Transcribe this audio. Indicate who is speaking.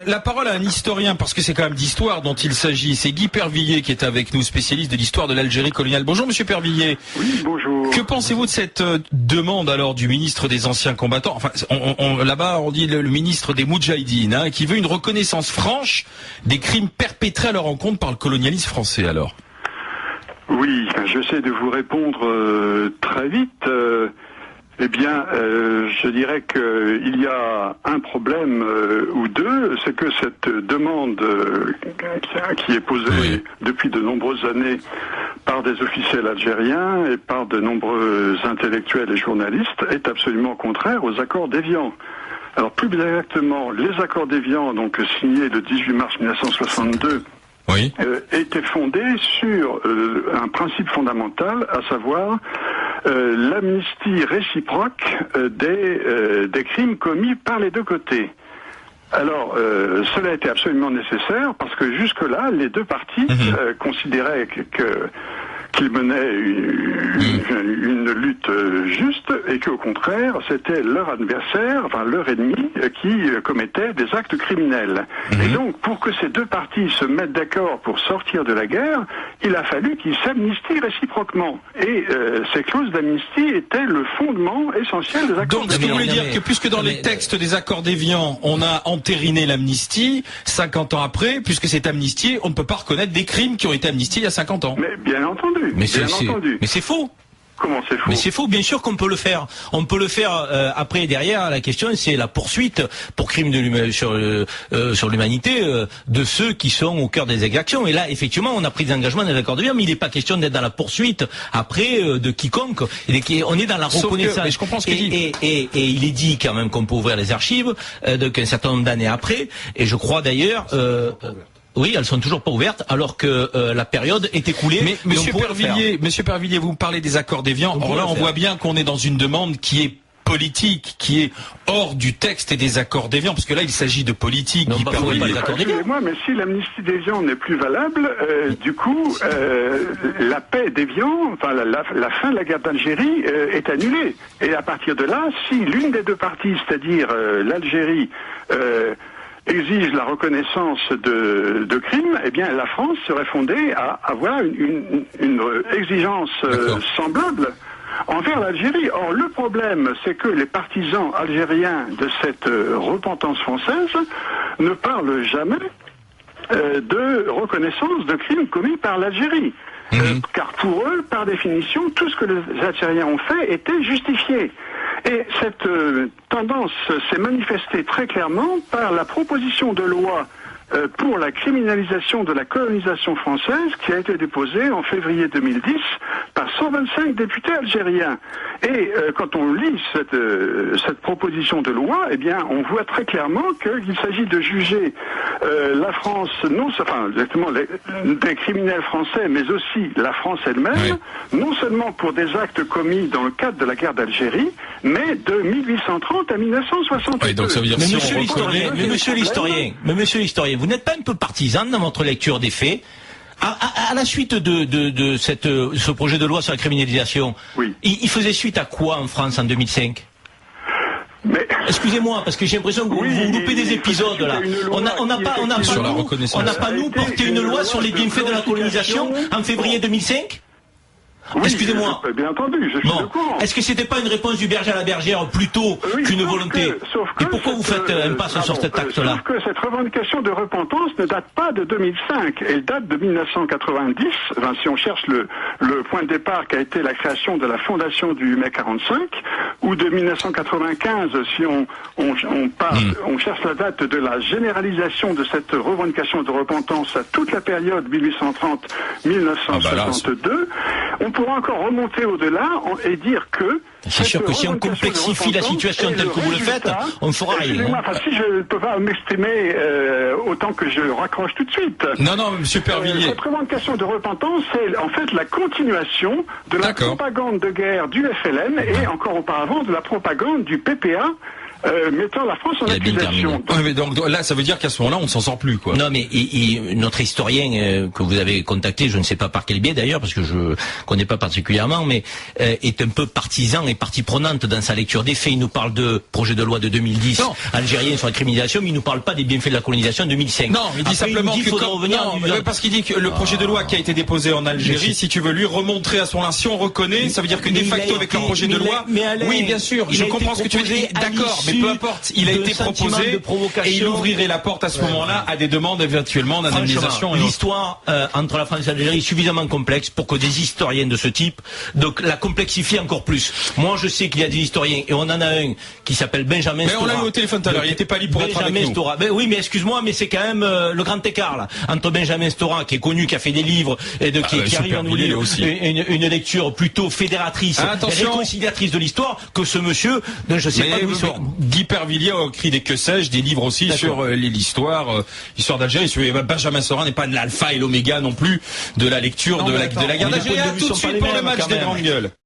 Speaker 1: La parole à un historien, parce que c'est quand même d'histoire dont il s'agit. C'est Guy Pervilliers qui est avec nous, spécialiste de l'histoire de l'Algérie coloniale. Bonjour Monsieur Pervilliers.
Speaker 2: Oui, bonjour.
Speaker 1: Que pensez-vous de cette demande alors du ministre des Anciens Combattants, enfin là-bas on dit le ministre des Moudjahidines, qui veut une reconnaissance franche des crimes perpétrés à leur encontre par le colonialisme français alors?
Speaker 2: Oui, j'essaie de vous répondre très vite. Eh bien, je dirais qu'il y a un problème ou deux, c'est que cette demande qui est posée depuis de nombreuses années par des officiels algériens et par de nombreux intellectuels et journalistes est absolument contraire aux accords d'Évian. Alors plus exactement, les accords d'Évian, donc signés le 18 mars 1962, étaient fondés sur un principe fondamental, à savoir l'amnistie réciproque des crimes commis par les deux côtés. Alors, cela était absolument nécessaire parce que jusque-là, les deux parties considéraient qu'ils menaient une lutte juste et qu'au contraire, c'était leur adversaire, enfin leur ennemi, qui commettait des actes criminels. Et donc, pour que ces deux parties se mettent d'accord pour sortir de la guerre, il a fallu qu'ils s'amnistient réciproquement. Et ces clauses d'amnistie étaient le fondement essentiel des accords d'Évian.
Speaker 1: Donc, ce que vous voulez dire que puisque dans les textes des accords d'Évian, on a entériné l'amnistie, 50 ans après, puisque c'est amnistié, on ne peut pas reconnaître des crimes qui ont été amnistiés il y a 50 ans.
Speaker 2: Mais bien entendu.
Speaker 3: Mais c'est faux.
Speaker 2: Comment c'est faux?
Speaker 3: Mais c'est faux, bien sûr qu'on peut le faire. On peut le faire après, derrière, la question c'est la poursuite pour crimes sur l'humanité de ceux qui sont au cœur des exactions. Et là, effectivement, on a pris des engagements dans les accords de Vienne, mais il n'est pas question d'être dans la poursuite après de quiconque. On est dans la reconnaissance.
Speaker 1: Mais je comprends ce qu'il dit.
Speaker 3: Et il est dit quand même qu'on peut ouvrir les archives qu'un certain nombre d'années après. Et je crois d'ailleurs... oui, elles sont toujours pas ouvertes, alors que la période est écoulée.
Speaker 1: Mais Monsieur Pervilliers, vous me parlez des accords d'Évian. Or là, on voit bien qu'on est dans une demande qui est politique, qui est hors du texte et des accords d'Évian, parce que là, il s'agit de politique.
Speaker 2: Excusez-moi, mais si l'amnistie d'Évian n'est plus valable, du coup, la paix d'Évian, enfin la fin de la guerre d'Algérie est annulée. Et à partir de là, si l'une des deux parties, c'est-à-dire l'Algérie, exige la reconnaissance de crimes, eh bien la France serait fondée à avoir une exigence semblable envers l'Algérie. Or, le problème, c'est que les partisans algériens de cette repentance française ne parlent jamais de reconnaissance de crimes commis par l'Algérie. Car pour eux, par définition, tout ce que les Algériens ont fait était justifié. Et cette tendance s'est manifestée très clairement par la proposition de loi pour la criminalisation de la colonisation française qui a été déposée en février 2010 par 125 députés algériens. Et quand on lit cette proposition de loi, eh bien, on voit très clairement qu'il s'agit de juger la France, exactement des criminels français, mais aussi la France elle-même, non seulement pour des actes commis dans le cadre de la guerre d'Algérie, mais de 1830 à 1962.
Speaker 1: Donc ça veut dire
Speaker 3: Monsieur l'historien, vous n'êtes pas un peu partisan dans votre lecture des faits? À la suite de ce projet de loi sur la criminalisation, il faisait suite à quoi en France en 2005?
Speaker 2: Mais...
Speaker 3: Excusez-moi, parce que j'ai l'impression que vous loupez des épisodes là. On n'a pas nous porté une loi sur les bienfaits de la colonisation en février 2005?
Speaker 2: Oui,
Speaker 3: excusez-moi.
Speaker 2: Bien entendu, je suis au courant.
Speaker 3: Est-ce que c'était pas une réponse du berger à la bergère plutôt qu'une volonté? Et pourquoi vous faites impasse sur cet acte-là?
Speaker 2: Sauf que cette revendication de repentance ne date pas de 2005. Elle date de 1990. Enfin, si on cherche le point de départ qui a été la création de la fondation du mai 45, ou de 1995, si on cherche la date de la généralisation de cette revendication de repentance à toute la période 1830-1962, on pourra encore remonter au-delà et dire que...
Speaker 3: C'est sûr que si on complexifie la situation telle que vous le faites, on ne fera rien.
Speaker 2: Si je ne peux pas m'exprimer autant que je raccroche tout de suite.
Speaker 1: Non, Monsieur Pervilliers.
Speaker 2: Cette revendication de repentance, c'est en fait la continuation de la propagande de guerre du FLN et encore auparavant de la propagande du PPA mettant la France en accusation.
Speaker 1: Ouais, mais donc là, ça veut dire qu'à ce moment-là, on ne s'en sort plus, quoi.
Speaker 3: Non, mais notre historien que vous avez contacté, je ne sais pas par quel biais d'ailleurs, parce que je connais pas particulièrement, mais est un peu partisan et partie prenante dans sa lecture des faits. Il nous parle de projet de loi de 2010 algérien sur la criminalisation, mais il nous parle pas des bienfaits de la colonisation de 2005.
Speaker 1: Non, il dit simplement
Speaker 3: qu'il faudra revenir.
Speaker 1: Parce qu'il dit que le projet de loi qui a été déposé en Algérie, si tu veux lui remontrer à son si on reconnaît, ça veut dire que de facto avec le projet de loi, oui, bien sûr, je comprends ce que tu veux dire. D'accord, mais peu importe, il a été proposé et il ouvrirait la porte à ce moment-là à des demandes éventuellement d'indemnisation.
Speaker 3: L'histoire entre la France et l'Algérie est suffisamment complexe pour que des historiens de ce type donc la complexifient encore plus. Moi, je sais qu'il y a des historiens et on en a un qui s'appelle Benjamin Stora.
Speaker 1: Mais on l'a eu au téléphone tout à l'heure, il était pas libre pour être avec nous.
Speaker 3: Stora. Ben oui, mais excuse-moi, mais c'est quand même le grand écart là entre Benjamin Stora qui est connu, qui a fait des livres et qui arrive à nous lire une lecture plutôt fédératrice et réconciliatrice de l'histoire que ce monsieur dont je sais pas d'où il sort.
Speaker 1: Guy Pervilliers a écrit des que sais-je, des livres aussi sur l'histoire d'Algérie. Benjamin Stora n'est pas l'alpha et l'oméga non plus de la lecture de la guerre d'Algérie. Tout de suite pour le match des grandes gueules.